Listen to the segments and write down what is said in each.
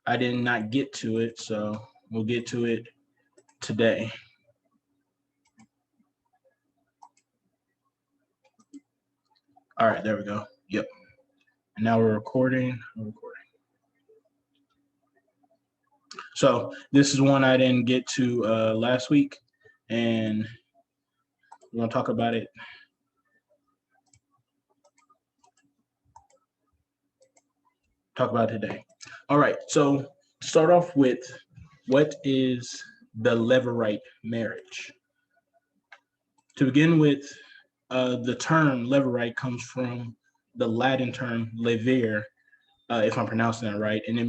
I did not get to it, so we'll get to it today. All right, there we go. Yep. And now we're recording. So this is one I didn't get to last week, and we're gonna talk about it. Today. All right. So start off with, what is the Levirate marriage? To begin with, the term Levirate comes from the Latin term levere, if I'm pronouncing that right, and it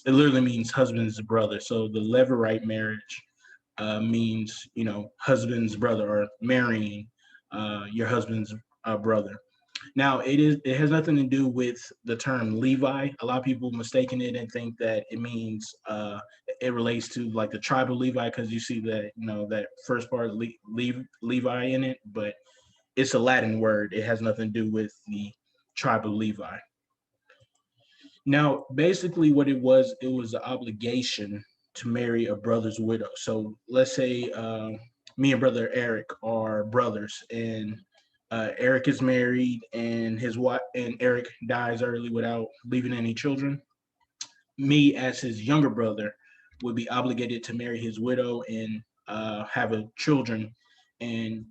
literally means husband's brother. So the Levirate marriage means, husband's brother, or marrying your husband's brother. Now, it has nothing to do with the term Levi. A lot of people mistaken it and think that it means it relates to like the tribe of Levi, because you see that that first part Levi in it, but it's a Latin word. It has nothing to do with the tribe of Levi. Now, basically, what it was an obligation to marry a brother's widow. So let's say me and brother Eric are brothers, and Eric is married, and his wife and Eric dies early without leaving any children. Me, as his younger brother, would be obligated to marry his widow and have children, and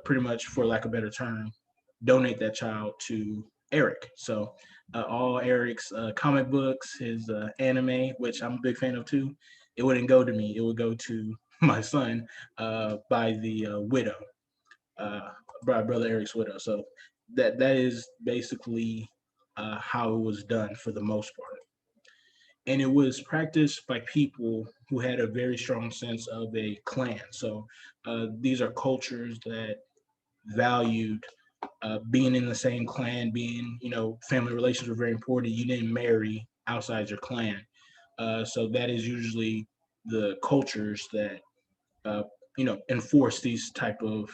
pretty much, for lack of a better term, donate that child to Eric. So all Eric's comic books, his anime, which I'm a big fan of too, it wouldn't go to me. It would go to my son by the widow, by brother Eric's widow. So that is basically how it was done for the most part. And it was practiced by people who had a very strong sense of a clan. So these are cultures that valued being in the same clan, being, family relations were very important. You didn't marry outside your clan. So that is usually the cultures that, enforce these type of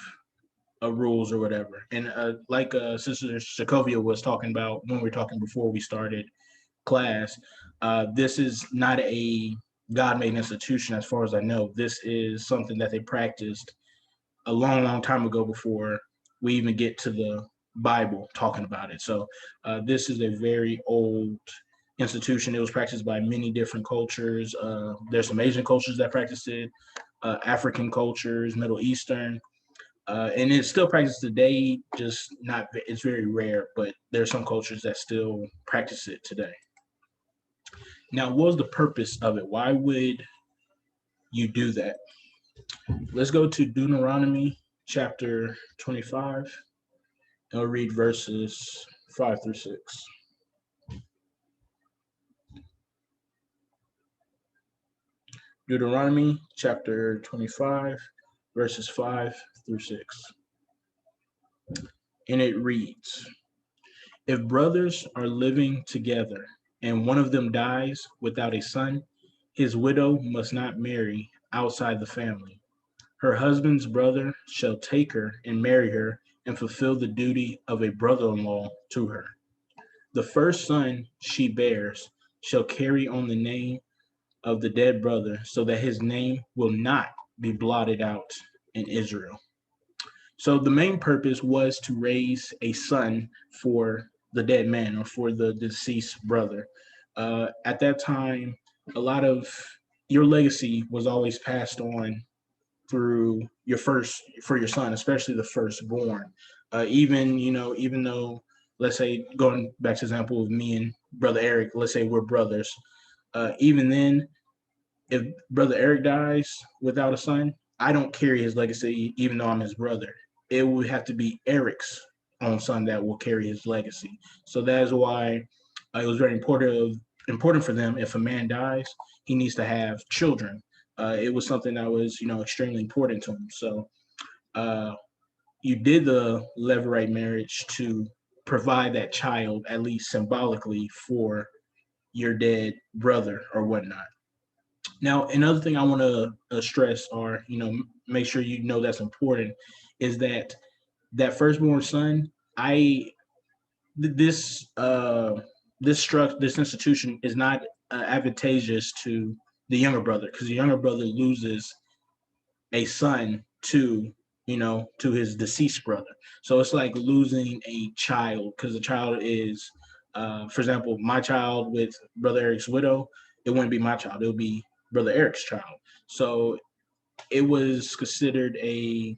rules or whatever. And like Sister Sokovia was talking about when we were talking before we started class, this is not a God-made institution, as far as I know. This is something that they practiced a long, long time ago, before we even get to the Bible talking about it. So this is a very old institution. It was practiced by many different cultures. There's some Asian cultures that practice it, African cultures, Middle Eastern, and it's still practiced today. Just not, it's very rare, but there's some cultures that still practice it today. Now, what was the purpose of it? Why would you do that? Let's go to Deuteronomy chapter 25. I'll read verses 5 through 6. Deuteronomy chapter 25, verses 5 through 6. And it reads, "If brothers are living together and one of them dies without a son, his widow must not marry outside the family. Her husband's brother shall take her and marry her and fulfill the duty of a brother-in-law to her. The first son she bears shall carry on the name of the dead brother, so that his name will not be blotted out in Israel." So the main purpose was to raise a son for the dead man, or for the deceased brother. At that time, a lot of your legacy was always passed on through for your son, especially the firstborn. Even though, let's say, going back to the example of me and brother Eric, let's say we're brothers. Even then, if brother Eric dies without a son, I don't carry his legacy, even though I'm his brother. It would have to be Eric's own son that will carry his legacy. So that is why it was very important for them. If a man dies, he needs to have children. It was something that was, extremely important to him. So you did the Levirate marriage to provide that child, at least symbolically, for your dead brother or whatnot. Now, another thing I want to stress, or make sure that's important, is that firstborn son. This institution is not advantageous to the younger brother because the younger brother loses a son to to his deceased brother. So it's like losing a child because the child is, for example, my child with brother Eric's widow. It wouldn't be my child. It would be brother Eric's child. So it was considered a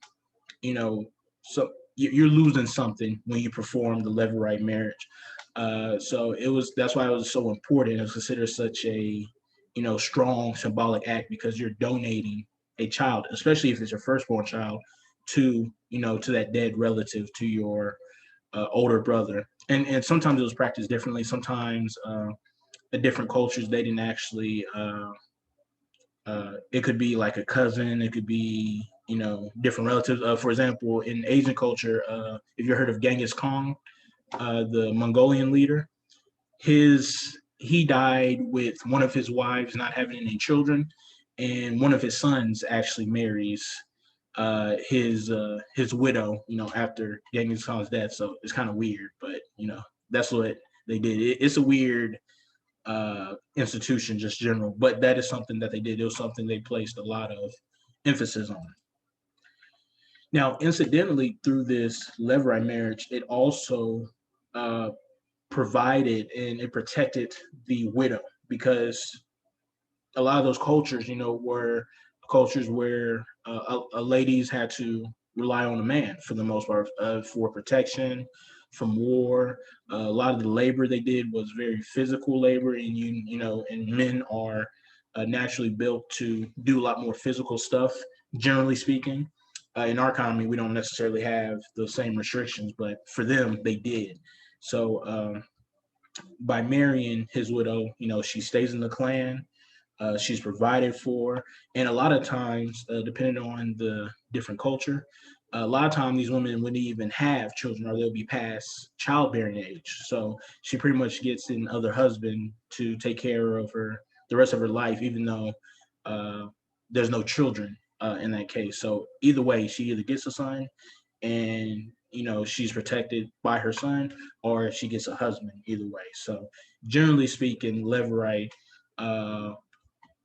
so you're losing something when you perform the Levirate marriage. So it was that's why it was so important. It was considered such a strong symbolic act because you're donating a child, especially if it's your firstborn child, to to that dead relative, to your older brother. And sometimes it was practiced differently. Sometimes in different cultures they didn't actually. It could be like a cousin. It could be different relatives. For example, in Asian culture, if you heard of Genghis Khan, the Mongolian leader, he died with one of his wives not having any children, and one of his sons actually marries his widow. After Genghis Khan's death. So it's kind of weird, but that's what they did. It's a weird institution, just general. But that is something that they did. It was something they placed a lot of emphasis on. Now, incidentally, through this Levirate marriage, it also uh, provided and it protected the widow because a lot of those cultures, were cultures where ladies had to rely on a man for the most part for protection from war. A lot of the labor they did was very physical labor, and and men are naturally built to do a lot more physical stuff. Generally speaking, in our economy, we don't necessarily have the same restrictions, but for them, they did. So by marrying his widow, she stays in the clan. She's provided for, and a lot of times, depending on the different culture, a lot of times these women wouldn't even have children, or they'll be past childbearing age. So she pretty much gets an other husband to take care of her the rest of her life, even though uh, there's no children in that case. So either way, she either gets a son, and she's protected by her son, or she gets a husband. Either way. So generally speaking, Levirate, uh,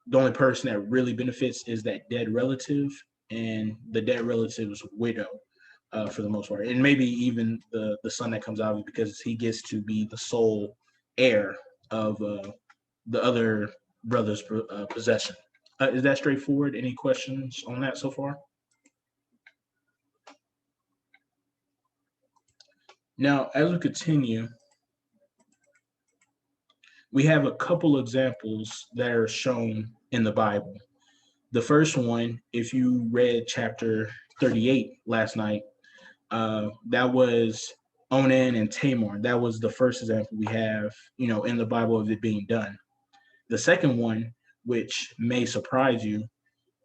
the only person that really benefits is that dead relative and the dead relative's widow, for the most part, and maybe even the son that comes out of it because he gets to be the sole heir of the other brother's possession. Is that straightforward? Any questions on that so far? Now, as we continue, we have a couple examples that are shown in the Bible. The first one, if you read chapter 38 last night, that was Onan and Tamar. That was the first example we have, in the Bible of it being done. The second one, which may surprise you,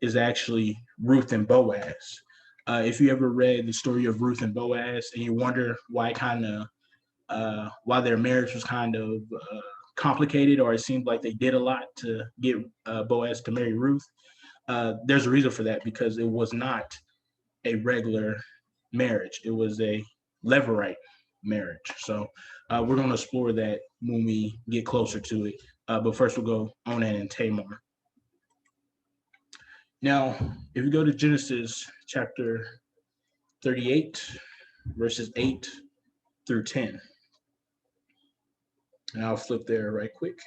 is actually Ruth and Boaz. If you ever read the story of Ruth and Boaz and you wonder why their marriage was kind of complicated, or it seemed like they did a lot to get Boaz to marry Ruth, there's a reason for that because it was not a regular marriage. It was a Levirate marriage. So we're going to explore that when we get closer to it. But first, we'll go Onan and Tamar. Now, if you go to Genesis chapter 38, verses 8 through 10, and I'll flip there right quick.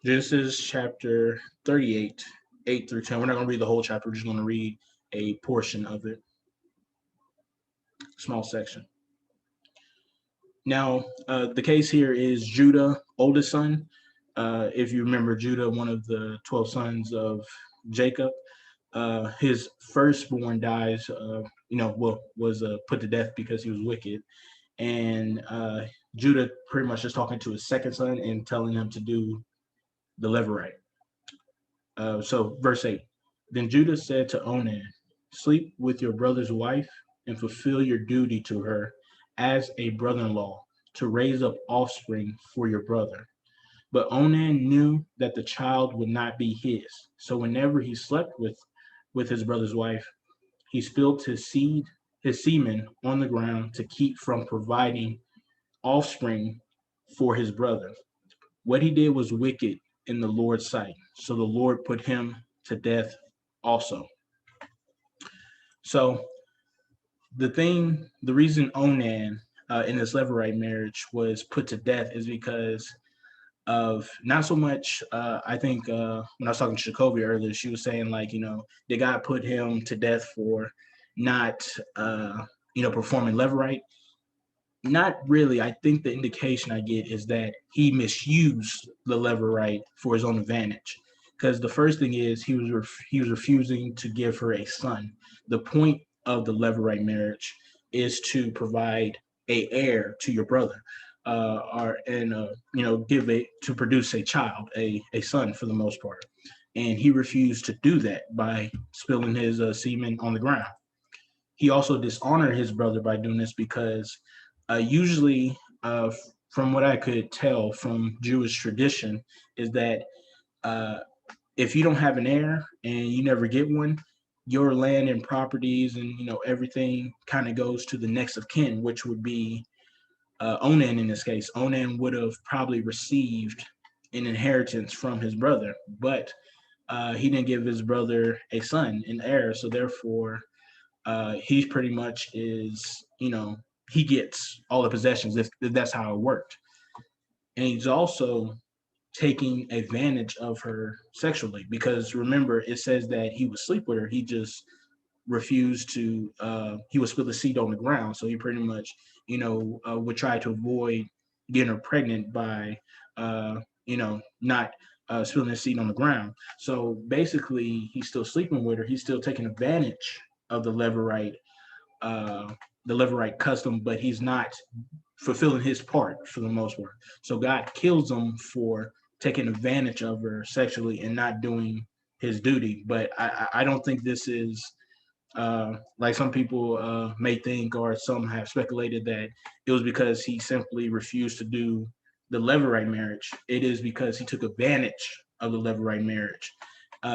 Genesis chapter 38, 8 through 10. We're not going to read the whole chapter. We're just going to read a portion of it, small section. Now, the case here is Judah, oldest son. If you remember, Judah, one of the 12 sons of Jacob, his firstborn dies, was put to death because he was wicked. And Judah pretty much just talking to his second son and telling him to do the Levirate. So, verse 8. Then Judah said to Onan, sleep with your brother's wife and fulfill your duty to her as a brother-in-law to raise up offspring for your brother. But Onan knew that the child would not be his. So whenever he slept with his brother's wife, he spilled his semen on the ground to keep from providing offspring for his brother. What he did was wicked in the Lord's sight. So the Lord put him to death also. So the reason Onan in this Levirate marriage was put to death is because of not so much. I think when I was talking to Jacoby earlier, she was saying like, did God put him to death for not, performing Levirate? Not really. I think the indication I get is that he misused the Levirate for his own advantage. Because the first thing is he was refusing to give her a son. The point of the Levirate marriage is to provide a heir to your brother, or and give a to produce a child, a son for the most part. And he refused to do that by spilling his semen on the ground. He also dishonored his brother by doing this because usually, from what I could tell from Jewish tradition, is that uh, if you don't have an heir and you never get one, your land and properties and everything kind of goes to the next of kin, which would be Onan in this case. Onan would have probably received an inheritance from his brother, but he didn't give his brother a son, an heir, so therefore he pretty much is, he gets all the possessions if that's how it worked. And he's also taking advantage of her sexually because remember, it says that he would sleep with her. He just refused to, he would spill the seed on the ground. So he pretty much, would try to avoid getting her pregnant by, not spilling the seed on the ground. So basically, he's still sleeping with her. He's still taking advantage of uh, the Levirate custom, but he's not fulfilling his part for the most part. So God kills him for taking advantage of her sexually and not doing his duty. But I don't think this is like some people may think, or some have speculated that it was because he simply refused to do the Levirate marriage. It is because he took advantage of the Levirate marriage.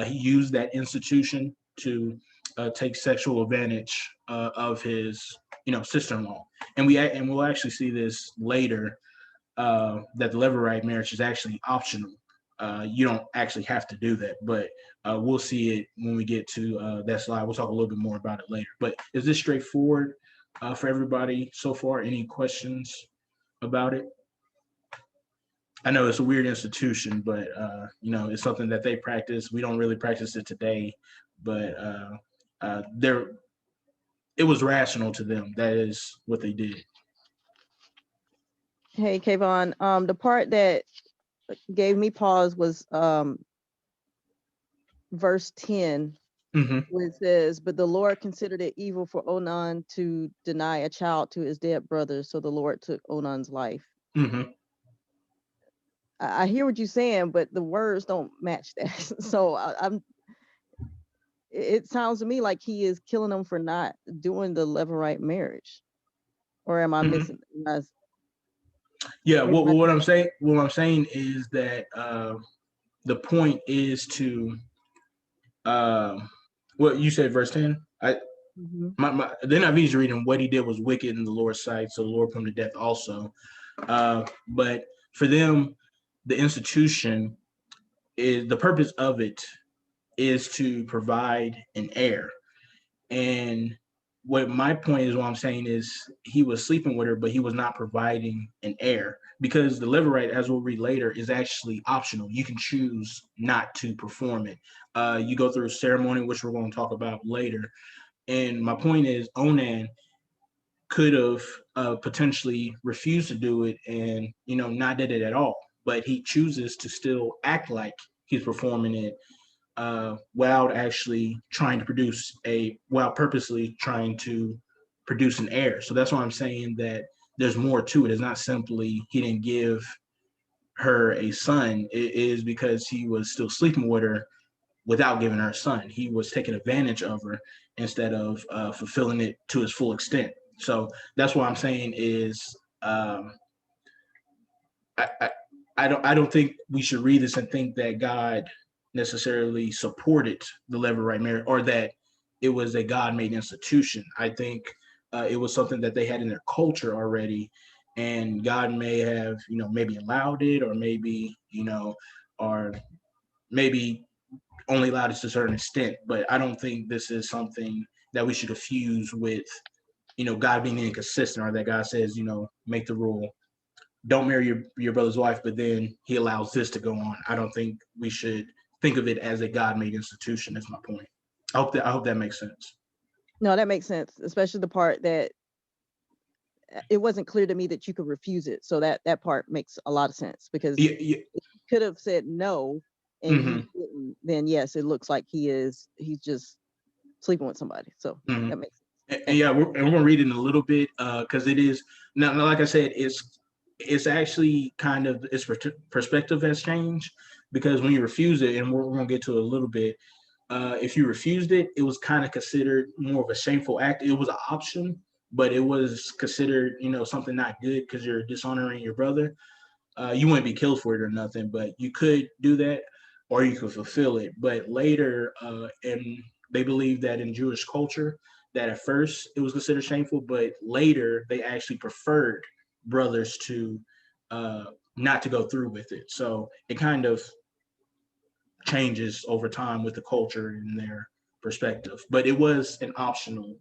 He used that institution to take sexual advantage of his, sister-in-law, and we'll actually see this later that the Levirate marriage is actually optional. You don't actually have to do that, but we'll see it when we get to that slide. We'll talk a little bit more about it later. But is this straightforward for everybody so far? Any questions about it? I know it's a weird institution, but it's something that they practice. We don't really practice it today, but there it was rational to them. That is what they did. Hey, Kayvon, the part that gave me pause was verse 10, where it says, but the Lord considered it evil for Onan to deny a child to his dead brother, so the Lord took Onan's life. I hear what you're saying, but the words don't match that. So it sounds to me like he is killing them for not doing the Levirate marriage. Or am I missing? Yeah, what I'm saying is that the point is to what you said, verse 10. My the NIV is reading what he did was wicked in the Lord's sight, so the Lord put him to death also. But for them, the institution is the purpose of it is to provide an heir. And what my point is, what I'm saying is he was sleeping with her, but he was not providing an heir because the Levirate, as we'll read later, is actually optional. You can choose not to perform it. You go through a ceremony, which we're going to talk about later. And my point is, Onan could have potentially refused to do it and not did it at all, but he chooses to still act like he's performing it while actually trying to while purposely trying to produce an heir. So that's why I'm saying that there's more to it. It's not simply he didn't give her a son. It is because he was still sleeping with her without giving her a son. He was taking advantage of her instead of fulfilling it to its full extent. So that's what I'm saying is I, I don't think we should read this and think that God necessarily supported the Levirate marriage or that it was a God-made institution. I think it was something that they had in their culture already, and God may have, maybe allowed it, or maybe, or maybe only allowed it to a certain extent. But I don't think this is something that we should confuse with, God being inconsistent, or that God says, make the rule, don't marry your brother's wife, but then he allows this to go on. I don't think we should think of it as a God-made institution. That's my point. I hope that makes sense. No, that makes sense, especially the part that it wasn't clear to me that you could refuse it. So that part makes a lot of sense, because Yeah, yeah. if he could have said no and Mm-hmm. he didn't, then yes, it looks like he's just sleeping with somebody. So Mm-hmm. that makes sense. And yeah, we're gonna read it in a little bit because it is now. Like I said, it's actually kind of its perspective has changed, because when you refuse it, and we're gonna get to it a little bit. If you refused it, it was kind of considered more of a shameful act. It was an option, but it was considered, something not good because you're dishonoring your brother. You wouldn't be killed for it or nothing, but you could do that, or you could fulfill it. But later, and they believe that in Jewish culture, that at first it was considered shameful, but later they actually preferred brothers to uh, not to go through with it. So it kind of changes over time with the culture and their perspective. But it was an optional,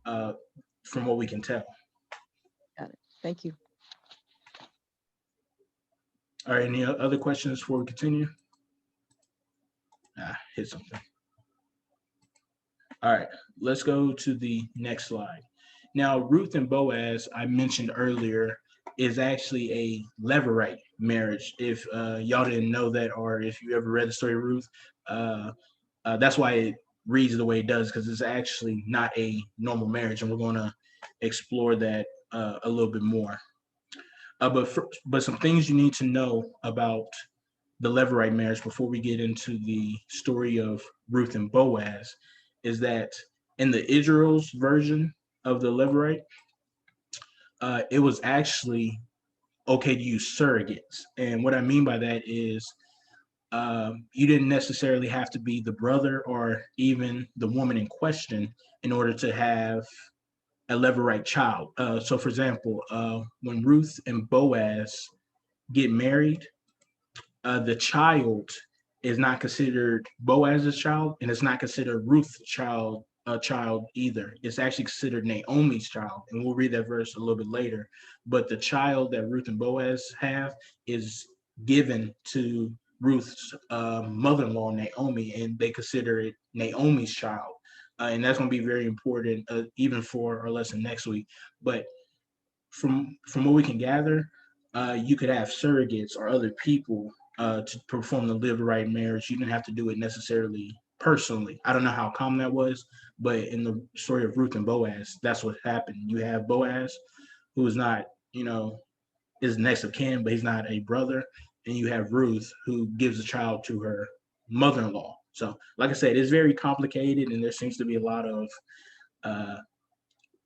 uh, from what we can tell. Got it. Thank you. All right. Any other questions before we continue? Hit something. All right. Let's go to the next slide. Now, Ruth and Boaz, I mentioned earlier, is actually a Levirate marriage. If y'all didn't know that, or if you ever read the story of Ruth, uh, that's why it reads the way it does, because it's actually not a normal marriage, and we're going to explore that a little bit more. But some things you need to know about the Levirate marriage before we get into the story of Ruth and Boaz is that in the Israel's version of the Levirate, it was actually okay to use surrogates. And what I mean by that is you didn't necessarily have to be the brother or even the woman in question in order to have a Levirate child. So, for example, when Ruth and Boaz get married, the child is not considered Boaz's child, and it's not considered Ruth's child a child either. It's actually considered Naomi's child, and we'll read that verse a little bit later. But the child that Ruth and Boaz have is given to Ruth's mother-in-law Naomi, and they consider it Naomi's child, and that's going to be very important, even for our lesson next week. But from what we can gather, you could have surrogates or other people to perform the Levirate marriage. You didn't have to do it necessarily personally. I don't know how common that was, but in the story of Ruth and Boaz, that's what happened. You have Boaz, who is not, is next of kin, but he's not a brother, and you have Ruth, who gives a child to her mother-in-law. So, like I said, it's very complicated, and there seems to be a lot of uh,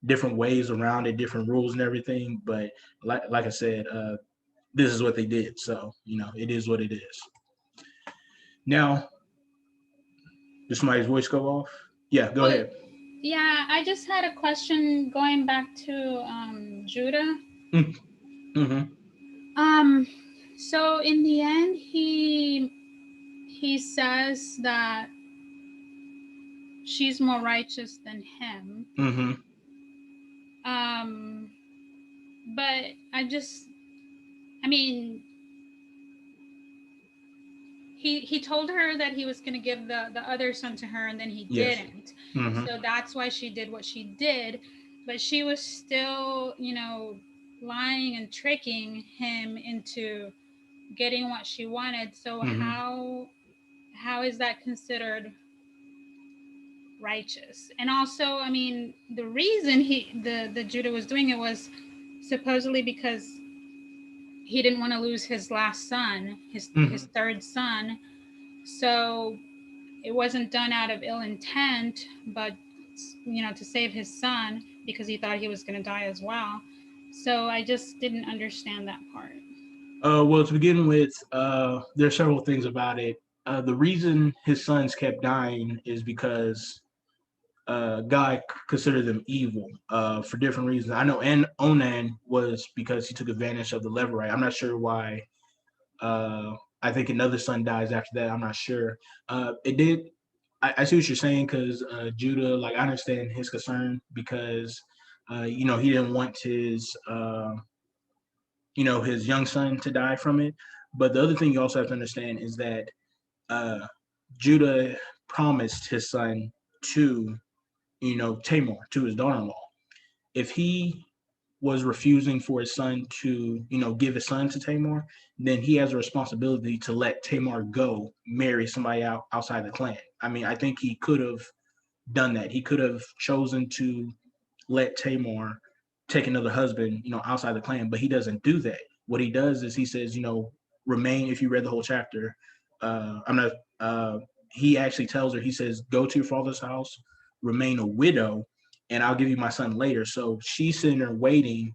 different ways around it, different rules and everything. But like I said, this is what they did. So, it is what it is. Now, did somebody's voice go off? Yeah, go ahead. Yeah, I just had a question going back to Judah. Mm-hmm. So in the end, he says that she's more righteous than him. Mm-hmm. But I mean, he told her that he was going to give the other son to her, and then he didn't. Mm-hmm. So that's why she did what she did. But she was still, lying and tricking him into getting what she wanted. So how is that considered righteous? And also, I mean, the reason the Judah was doing it was supposedly because he didn't want to lose his last son, his third son. So it wasn't done out of ill intent, but to save his son, because he thought he was going to die as well. So I just didn't understand that part. Well, to begin with, there are several things about it. The reason his sons kept dying is because God considered them evil for different reasons. I know, and Onan was because he took advantage of the Levirate. I'm not sure why. I think another son dies after that. I'm not sure. It did. I see what you're saying because Judah, like I understand his concern because he didn't want his young son to die from it. But the other thing you also have to understand is that uh, Judah promised his son to Tamar, to his daughter-in-law. If he was refusing for his son to, give his son to Tamar, then he has a responsibility to let Tamar go marry somebody outside the clan. I mean, I think he could have done that. He could have chosen to let Tamar take another husband, outside the clan, but he doesn't do that. What he does is he says, remain. If you read the whole chapter, I'm not. He actually tells her. He says, go to your father's house, remain a widow, and I'll give you my son later. So she's sitting there waiting,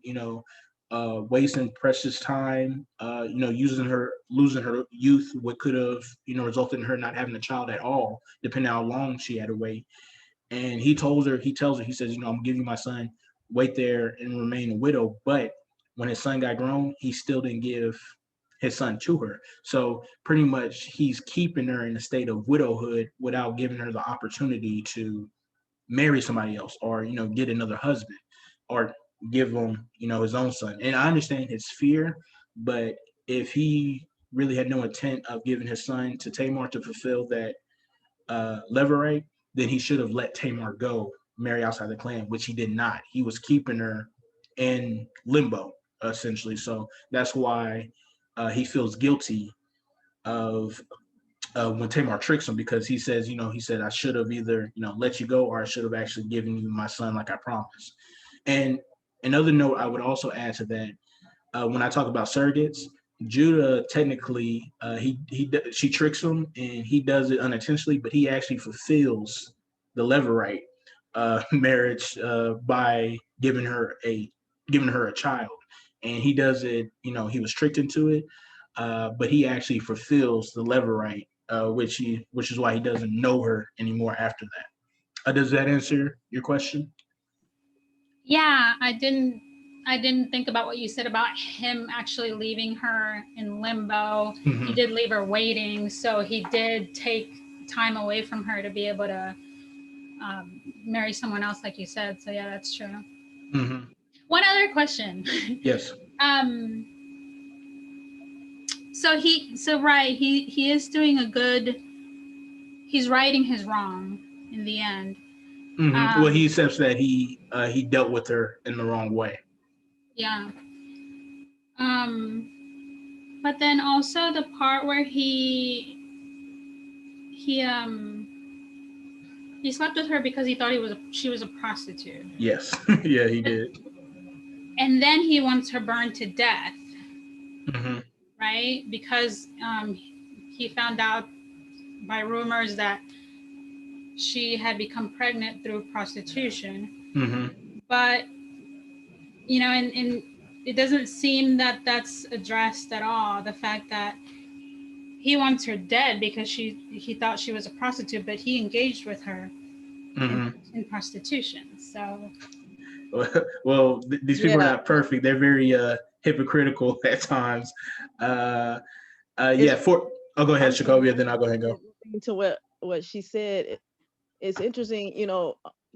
wasting precious time, losing her youth, what could have, resulted in her not having a child at all, depending on how long she had to wait. And he tells her, he says, I'm gonna give you my son, wait there and remain a widow. But when his son got grown, he still didn't give his son to her. So pretty much he's keeping her in a state of widowhood without giving her the opportunity to marry somebody else or, get another husband or give him, his own son. And I understand his fear, but if he really had no intent of giving his son to Tamar to fulfill that Levirate, then he should have let Tamar go, marry outside the clan, which he did not. He was keeping her in limbo, essentially. So that's why he feels guilty of when Tamar tricks him because he says, he said, I should have either, let you go or I should have actually given you my son like I promised. And another note I would also add to that, when I talk about surrogates, Judah technically she tricks him and he does it unintentionally, but he actually fulfills the Levirate marriage by giving her a child, and he does it. He was tricked into it, but he actually fulfills the Levirate, which is why he doesn't know her anymore after that. Does that answer your question? Yeah, I didn't think about what you said about him actually leaving her in limbo. Mm-hmm. He did leave her waiting, so he did take time away from her to be able to marry someone else, like you said. So yeah, that's true. Mm-hmm. One other question. Yes. He is doing a good. He's righting his wrong in the end. Mm-hmm. Well, he accepts that he dealt with her in the wrong way. Yeah. But then also the part where he slept with her because he thought she was a prostitute. Yes. Yeah, he did. And then he wants her burned to death. Mm-hmm. Right? Because he found out by rumors that she had become pregnant through prostitution. Mm-hmm. But and it doesn't seem that that's addressed at all. The fact that he wants her dead because he thought she was a prostitute, but he engaged with her in prostitution. So, well, these people are not perfect. They're very hypocritical at times. Go ahead, Shacobia, then I'll go ahead and go. To what she said, it's interesting,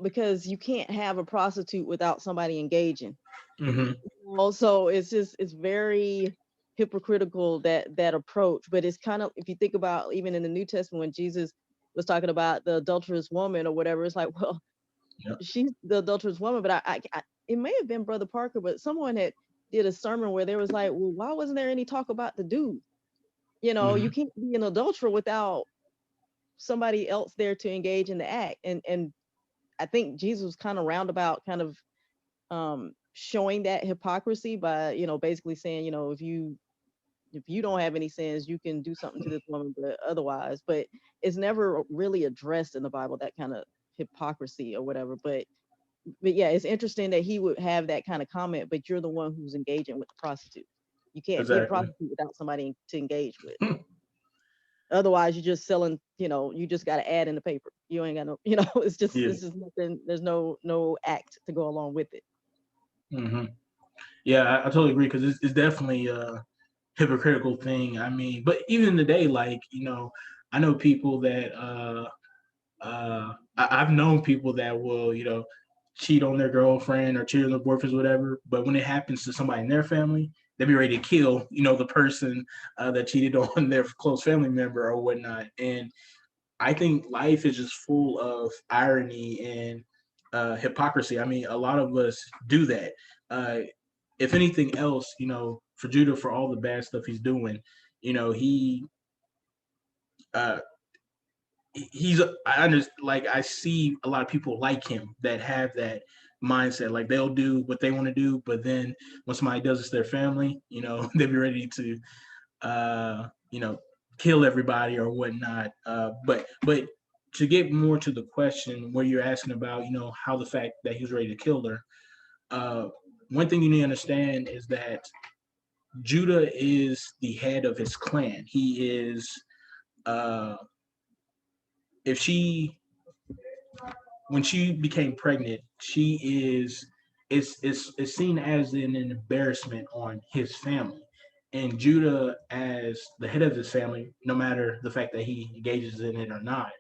because you can't have a prostitute without somebody engaging. Mm-hmm. Also, it's very hypocritical that approach. But it's kind of, if you think about even in the New Testament when Jesus was talking about the adulterous woman or whatever, it's like, well, she's the adulterous woman, but I it may have been Brother Parker, but someone did a sermon where there was like, well, why wasn't there any talk about the dude? You can't be an adulterer without somebody else there to engage in the act. And I think Jesus was kind of roundabout, kind of showing that hypocrisy by, basically saying, if you don't have any sins, you can do something to this woman, but otherwise. But it's never really addressed in the Bible, that kind of hypocrisy or whatever. But yeah, it's interesting that he would have that kind of comment, but you're the one who's engaging with the prostitute. You can't be a prostitute without somebody to engage with. Otherwise, you're just selling. You just got to add in the paper. You ain't got no. It's just Yeah. it's just nothing. There's no act to go along with it. Hmm. Yeah, I totally agree because it's definitely a hypocritical thing. I mean, but even today, like I know people that I've known people that will cheat on their girlfriend or cheat on their boyfriends, whatever. But when it happens to somebody in their family, they be ready to kill the person that cheated on their close family member or whatnot. And I think life is just full of irony and hypocrisy. I mean, a lot of us do that. Uh, if anything else, for Judah, for all the bad stuff he's doing, he uh, I understand, like I see a lot of people like him that have that mindset. Like they'll do what they want to do, but then when somebody does it to their family, they'll be ready to uh, you know, kill everybody or whatnot. But to get more to the question where you're asking about, how the fact that he was ready to kill her, uh, one thing you need to understand is that Judah is the head of his clan. He is, uh, if she, when she became pregnant, she is, it's seen as an embarrassment on his family. And Judah, as the head of his family, no matter the fact that he engages in it or not,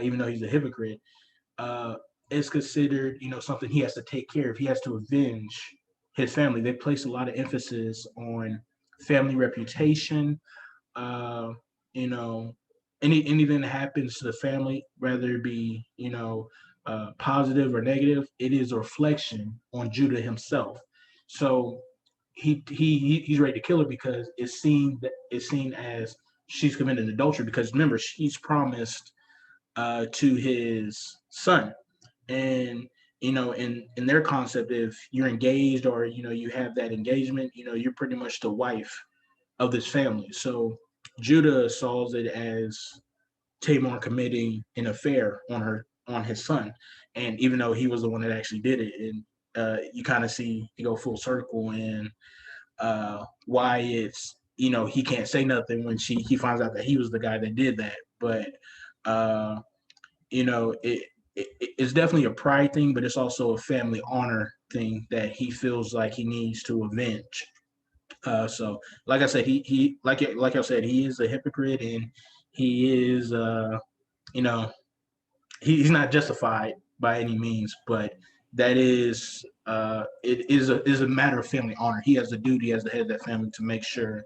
even though he's a hypocrite, uh, is considered, something he has to take care of. He has to avenge his family. They place a lot of emphasis on family reputation. Uh, you know, anything that happens to the family, whether it be positive or negative, it is a reflection on Judah himself. So he's ready to kill her because it's seen as she's committed adultery. Because remember, she's promised to his son, and in their concept, if you're engaged or you have that engagement, you're pretty much the wife of this family. So Judah saw it as Tamar committing an affair on his son, and even though he was the one that actually did it, and you kind of see you go full circle and why it's he can't say nothing when he finds out that he was the guy that did that, but uh, it's definitely a pride thing, but it's also a family honor thing that he feels like he needs to avenge. So, like I said, he like I said, he is a hypocrite, and he is, you know, he's not justified by any means, but that is, it is a matter of family honor. He has a duty as the head of that family to make sure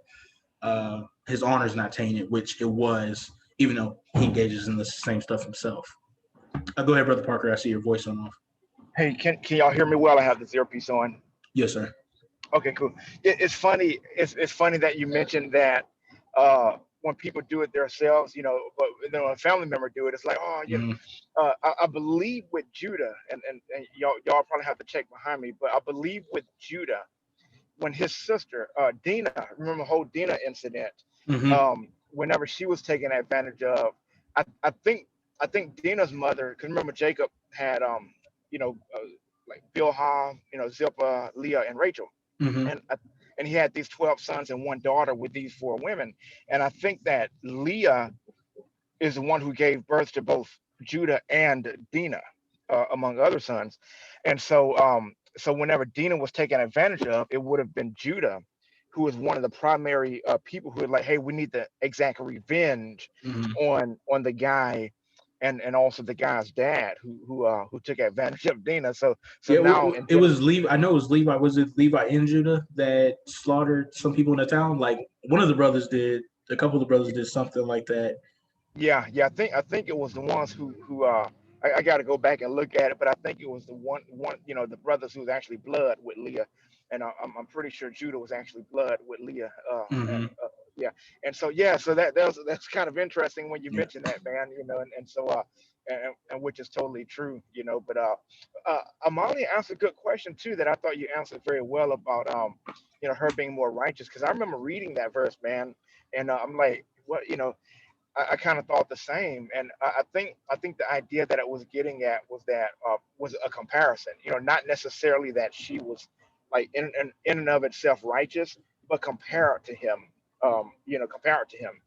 his honor is not tainted, which it was, even though he engages in the same stuff himself. Go ahead, brother Parker. I see your voice on off. Hey, can y'all hear me well? I have this earpiece on. Yes, sir. Okay, cool. It's funny. It's funny that you mentioned that when people do it themselves, but then when a family member do it, it's like, oh, Mm-hmm. I believe with Judah, and y'all probably have to check behind me, but I believe with Judah, when his sister Dina, remember the whole Dina incident, Mm-hmm. whenever she was taken advantage of, I think Dina's mother, because remember Jacob had you know uh, like Bilhah, Zilpah, Leah, and Rachel, Mm-hmm. and and he had these 12 sons and one daughter with these four women, and I think that Leah is the one who gave birth to both Judah and Dinah, among other sons. And so whenever Dinah was taken advantage of, it would have been Judah, who was one of the primary people who were like, "Hey, we need to exact revenge Mm-hmm. on the guy." And also the guy's dad who took advantage of Dinah. So Yeah, now in it was Genesis, Levi. I know it was Levi. Was it Levi and Judah that slaughtered some people in the town? Like one of the brothers did. A couple of the brothers did something like that. yeah, I think it was the ones who I got to go back and look at it, but I think it was the one the brothers who was actually blood with Leah, and I'm pretty sure Judah was actually blood with Leah. Mm-hmm. Yeah, and so yeah, so that's kind of interesting when you Yeah. mention that, man. And so and which is totally true, But Amali asked a good question too that I thought you answered very well about her being more righteous, because I remember reading that verse, man, and I'm like, what, I kind of thought the same, and I think the idea that it was getting at was that was a comparison. Not necessarily that she was like in and of itself righteous, but compare it to him. Compare it to him.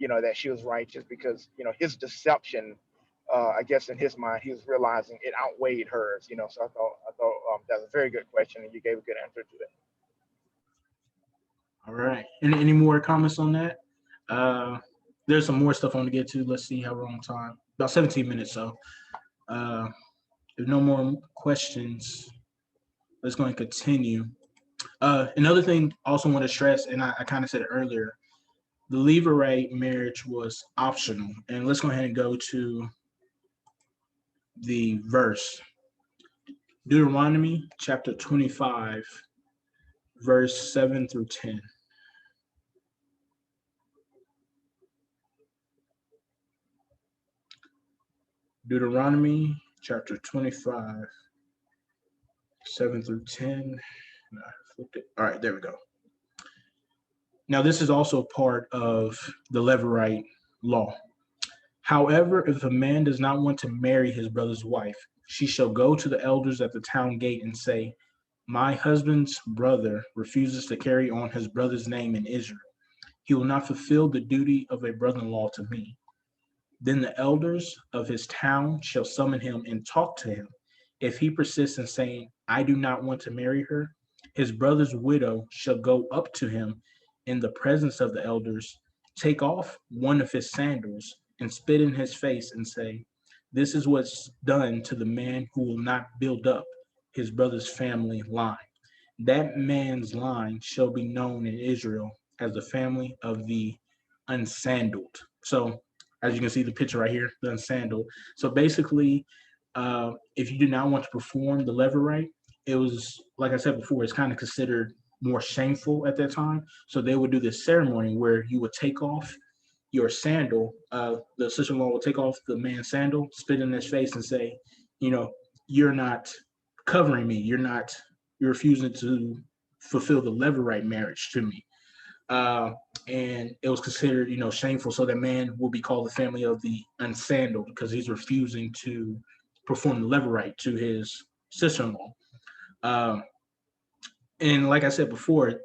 that she was righteous because his deception, I guess in his mind he was realizing it outweighed hers. So I thought that was a very good question, and you gave a good answer to it. All right. Any more comments on that? There's some more stuff I want to get to. Let's see how we're on time. About 17 minutes. So uh, if no more questions, let's go and continue. Another thing I also want to stress, and I kind of said it earlier, the Levirate marriage was optional. And let's go ahead and go to the verse. Deuteronomy chapter 25, verse 7 through 10. Deuteronomy chapter 25, 7 through 10. All right, there we go. Now, this is also part of the Levirate law. However, if a man does not want to marry his brother's wife, she shall go to the elders at the town gate and say, my husband's brother refuses to carry on his brother's name in Israel. He will not fulfill the duty of a brother-in-law to me. Then the elders of his town shall summon him and talk to him. If he persists in saying, I do not want to marry her, his brother's widow shall go up to him in the presence of the elders, take off one of his sandals, and spit in his face and say, this is what's done to the man who will not build up his brother's family line. That man's line shall be known in Israel as the family of the unsandaled. So, as you can see the picture right here, the unsandaled. So basically, if you do not want to perform the Levirate, it was, like I said before, it's kind of considered more shameful at that time. So they would do this ceremony where you would take off your sandal. The sister-in-law will take off the man's sandal, spit in his face, and say, you're not covering me. You're refusing to fulfill the Levirate marriage to me. And it was considered, shameful. So that man will be called the family of the unsandaled because he's refusing to perform the Levirate to his sister-in-law. And like I said before,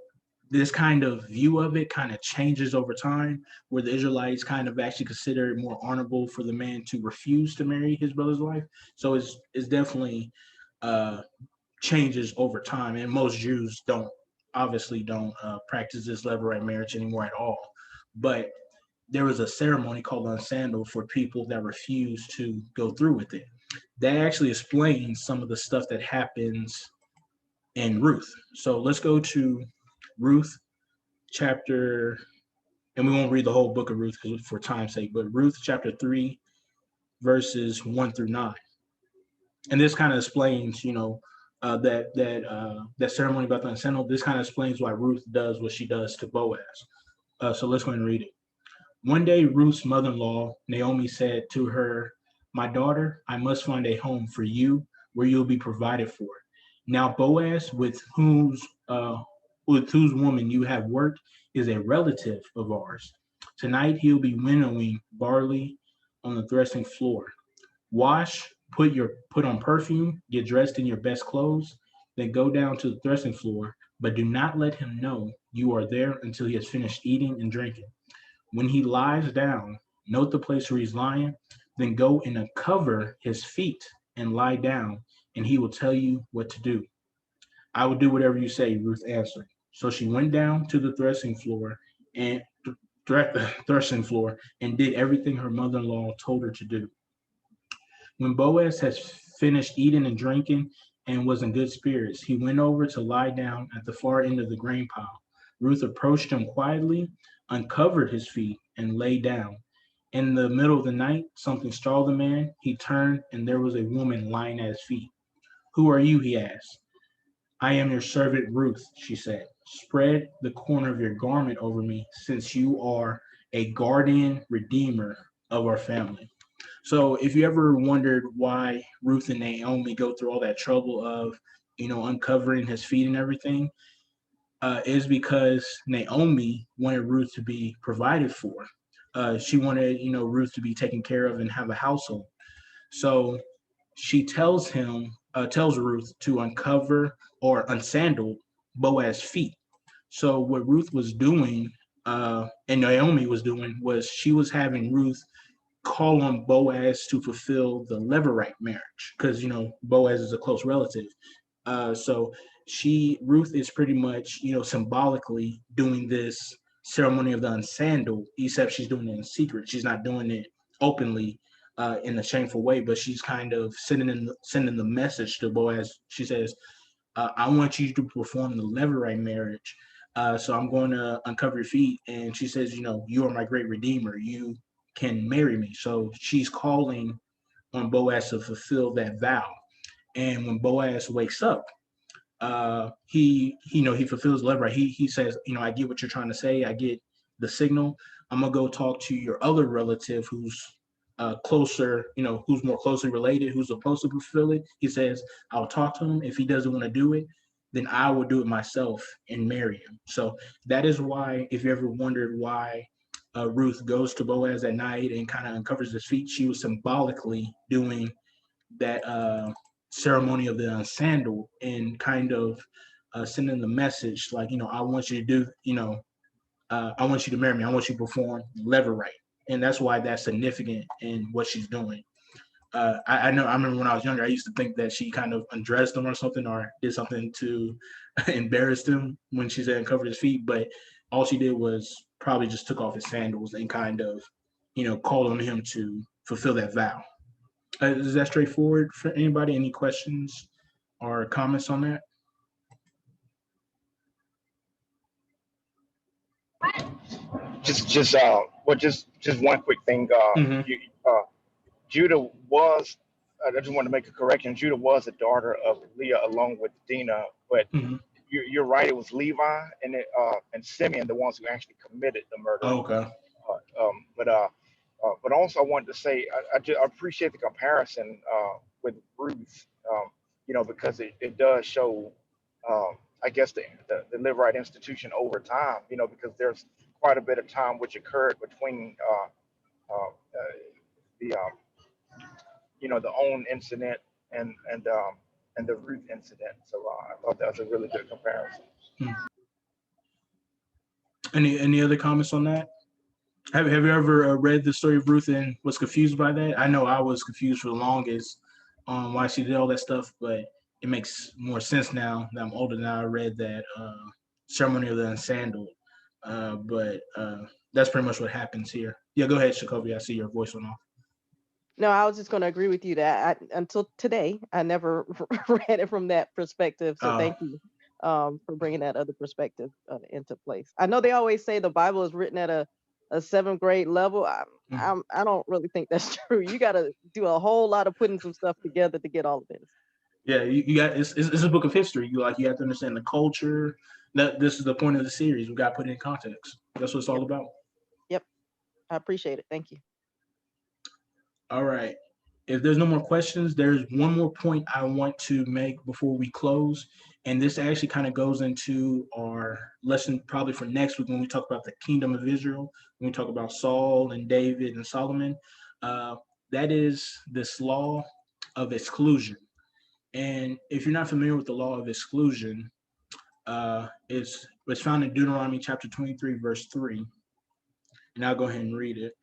this kind of view of it kind of changes over time, where the Israelites kind of actually consider it more honorable for the man to refuse to marry his brother's wife. So it's definitely changes over time, and most Jews don't practice this Levirate marriage anymore at all. But there was a ceremony called unsandal for people that refuse to go through with it. That actually explains some of the stuff that happens in Ruth. So let's go to Ruth chapter, and we won't read the whole book of Ruth because for time's sake, but Ruth chapter 3, verses 1 through 9. And this kind of explains, that ceremony about the unsandal. This kind of explains why Ruth does what she does to Boaz. So let's go ahead and read it. One day, Ruth's mother-in-law, Naomi, said to her, my daughter, I must find a home for you where you'll be provided for. Now, Boaz, with whose woman you have worked, is a relative of ours. Tonight, he'll be winnowing barley on the threshing floor. Wash, put on perfume, get dressed in your best clothes, then go down to the threshing floor, but do not let him know you are there until he has finished eating and drinking. When he lies down, note the place where he's lying, then go and uncover his feet and lie down, and he will tell you what to do. I will do whatever you say, Ruth answered. So she went down to the threshing floor and did everything her mother-in-law told her to do. When Boaz had finished eating and drinking and was in good spirits, he went over to lie down at the far end of the grain pile. Ruth approached him quietly, uncovered his feet, and lay down. In the middle of the night, something startled the man. He turned, and there was a woman lying at his feet. Who are you? He asked. I am your servant Ruth, she said. Spread the corner of your garment over me, since you are a guardian redeemer of our family. So if you ever wondered why Ruth and Naomi go through all that trouble of, uncovering his feet and everything, is because Naomi wanted Ruth to be provided for. She wanted, Ruth to be taken care of and have a household. So she tells Ruth to uncover or unsandal Boaz's feet. So what Ruth was doing, and Naomi was doing was she was having Ruth call on Boaz to fulfill the Levirate marriage because Boaz is a close relative. So Ruth is pretty much symbolically doing this ceremony of the unsandal, except she's doing it in secret. She's not doing it openly in a shameful way, but she's kind of sending the message to Boaz. She says, I want you to perform the Levirate marriage. So I'm going to uncover your feet. And she says, you are my great redeemer. You can marry me. So she's calling on Boaz to fulfill that vow. And when Boaz wakes up, he fulfills Levirate. He says, I get what you're trying to say. I get the signal. I'm gonna go talk to your other relative who's closer, who's more closely related, who's supposed to fulfill it. He says, I'll talk to him. If he doesn't want to do it, then I will do it myself and marry him. So that is why, if you ever wondered why Ruth goes to Boaz at night and kind of uncovers his feet, she was symbolically doing that ceremony of the sandal and kind of sending the message like, I want you to do, I want you to marry me. I want you to perform Levirate. And that's why that's significant in what she's doing. I know. I remember when I was younger, I used to think that she kind of undressed him or something, or did something to embarrass him when she said uncovered his feet. But all she did was probably just took off his sandals and kind of, called on him to fulfill that vow. Is that straightforward for anybody? Any questions or comments on that? Just one quick thing. Judah was. I just want to make a correction. Judah was a daughter of Leah along with Dinah, but you're right. It was Levi and Simeon, the ones who actually committed the murder. Oh, okay. But also I wanted to say I appreciate the comparison with Ruth, because it does show, I guess the Levirate institution over time, because there's quite a bit of time which occurred between the the own incident and the Ruth incident. So I thought that was a really good comparison. Any other comments on that? Have you ever read the story of Ruth and was confused by that? I know I was confused for the longest on why she did all that stuff, but it makes more sense now that I'm older. Now I read that ceremony of the unsandaled. But that's pretty much what happens here. Yeah, go ahead, Shakovi. I see your voice went off. No, I was just going to agree with you that until today, I never read it from that perspective. So thank you for bringing that other perspective into place. I know they always say the Bible is written at a 7th grade level. I don't really think that's true. You got to do a whole lot of putting some stuff together to get all of this. Yeah, you got it's a book of history. You have to understand the culture. This is the point of the series. We got to put it in context. That's what it's all about. Yep, I appreciate it. Thank you. All right. If there's no more questions, there's one more point I want to make before we close. And this actually kind of goes into our lesson probably for next week when we talk about the kingdom of Israel, when we talk about Saul and David and Solomon. That is this law of exclusion. And if you're not familiar with the law of exclusion, it's found in Deuteronomy chapter 23, verse 3. And I'll go ahead and read it.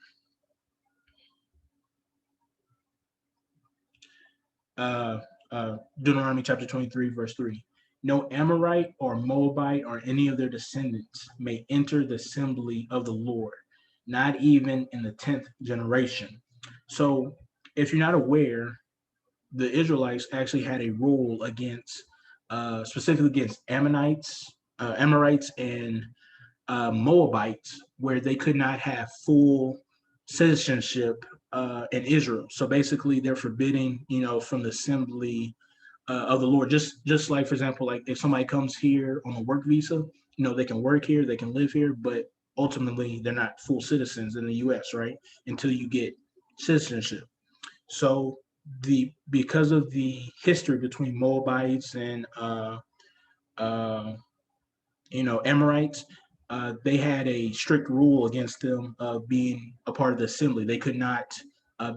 Deuteronomy chapter 23, verse 3. No Amorite or Moabite or any of their descendants may enter the assembly of the Lord, not even in the 10th generation. So if you're not aware, the Israelites actually had a rule against, specifically against Ammonites, Amorites, and Moabites, where they could not have full citizenship in Israel. So basically, they're forbidding, from the assembly of the Lord. Just like, for example, like if somebody comes here on a work visa, they can work here, they can live here, but ultimately they're not full citizens in the U.S., right? Until you get citizenship. So because of the history between Moabites and Amorites, they had a strict rule against them being a part of the assembly. They could not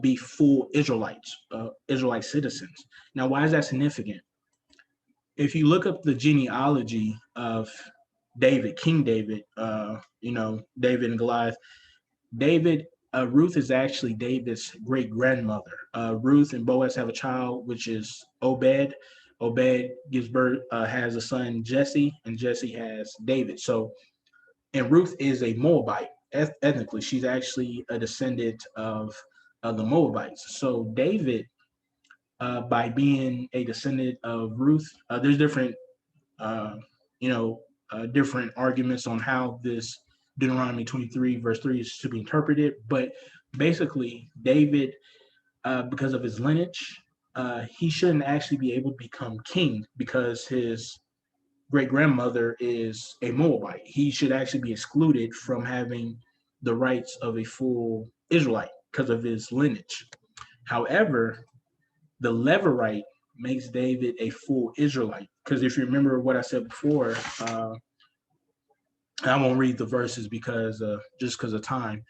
be full Israelites, Israelite citizens. Now, why is that significant? If you look up the genealogy of David, King David, David and Goliath. David, Ruth is actually David's great grandmother. Ruth and Boaz have a child, which is Obed. Obed gives birth, has a son, Jesse, and Jesse has David. So, and Ruth is a Moabite. Ethnically, she's actually a descendant of the Moabites. So, David, by being a descendant of Ruth, there's different, uh, different arguments on how this Deuteronomy 23 verse 3 is to be interpreted. But basically, David, because of his lineage, he shouldn't actually be able to become king because his great grandmother is a Moabite. He should actually be excluded from having the rights of a full Israelite because of his lineage. However, the Levirate makes David a full Israelite. Because if you remember what I said before, I won't read the verses because just because of time,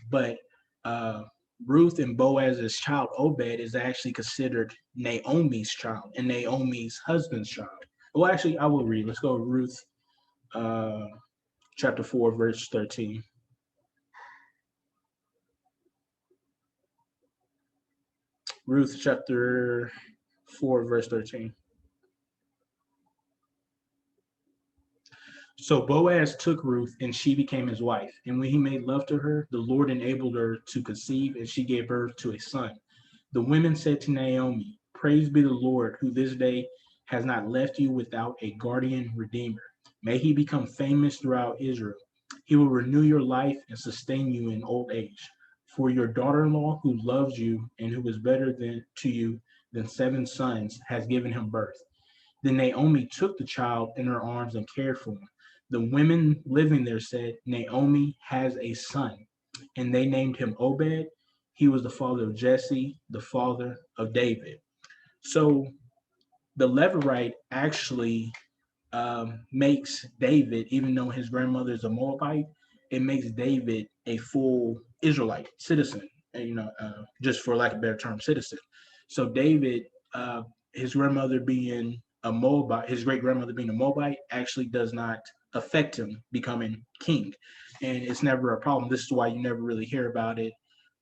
but uh, Ruth and Boaz's child Obed is actually considered Naomi's child and Naomi's husband's child. Well, actually, I will read. Let's go to Ruth uh, chapter 4, verse 13. Ruth chapter 4, verse 13. So Boaz took Ruth, and she became his wife. And when he made love to her, the Lord enabled her to conceive, and she gave birth to a son. The women said to Naomi, "Praise be the Lord, who this day has not left you without a guardian redeemer. May he become famous throughout Israel. He will renew your life and sustain you in old age. For your daughter-in-law, who loves you and who is better to you than 7 sons, has given him birth." Then Naomi took the child in her arms and cared for him. The women living there said, "Naomi has a son." And they named him Obed. He was the father of Jesse, the father of David. So the Levirate actually makes David, even though his grandmother is a Moabite, it makes David a full Israelite citizen, just for lack of a better term, citizen. So David, uh, his grandmother being a Moabite, his great grandmother being a Moabite, actually does not affect him becoming king, and it's never a problem. This is why you never really hear about it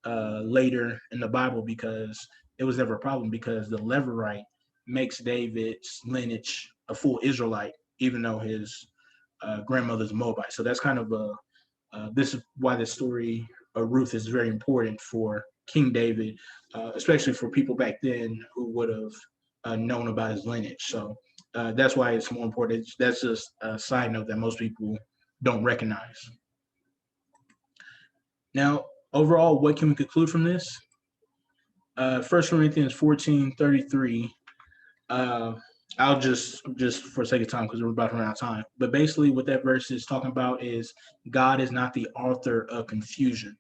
later in the Bible because it was never a problem because the Levirate makes David's lineage a full Israelite, even though his grandmother's Moabite. So that's kind of this is why the story of Ruth is very important for King David, especially for people back then who would have known about his lineage. So that's why it's more important. That's just a side note that most people don't recognize. Now, overall, what can we conclude from this? 1 Corinthians 14:33. Uh, I'll just for the sake of time because we're about to run out of time. But basically, what that verse is talking about is God is not the author of confusion.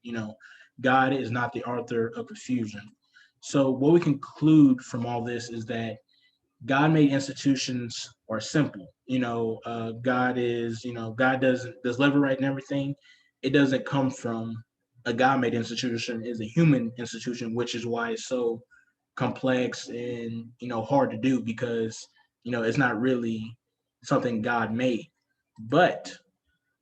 God is not the author of confusion. So what we conclude from all this is that God-made institutions are simple. God is, God does Levirate and everything. It doesn't come from a God-made institution. It's a human institution, which is why it's so complex and hard to do because it's not really something God made. But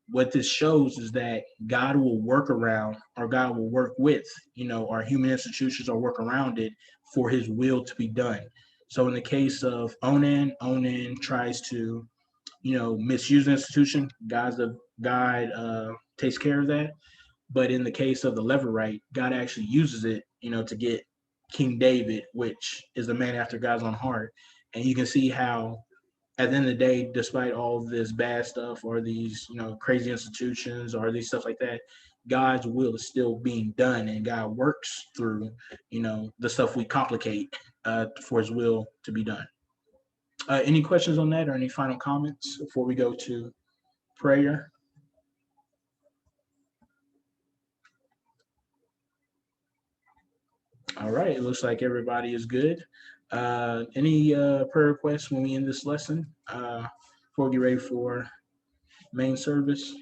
what this shows is that God will work around or God will work with our human institutions or work around it for his will to be done. So in the case of Onan tries to misuse the institution. God takes care of that. But in the case of the Levirate, God actually uses it, to get King David, which is the man after God's own heart. And you can see how, at the end of the day, despite all this bad stuff or these, crazy institutions or these stuff like that, God's will is still being done, and God works through, the stuff we complicate for His will to be done. Any questions on that, or any final comments before we go to prayer? All right, it looks like everybody is good. Any prayer requests when we end this lesson before we get ready for main service?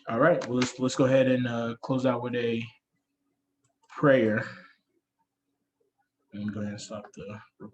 All right, well, let's go ahead and close out with a prayer. Let me go ahead and stop the recording.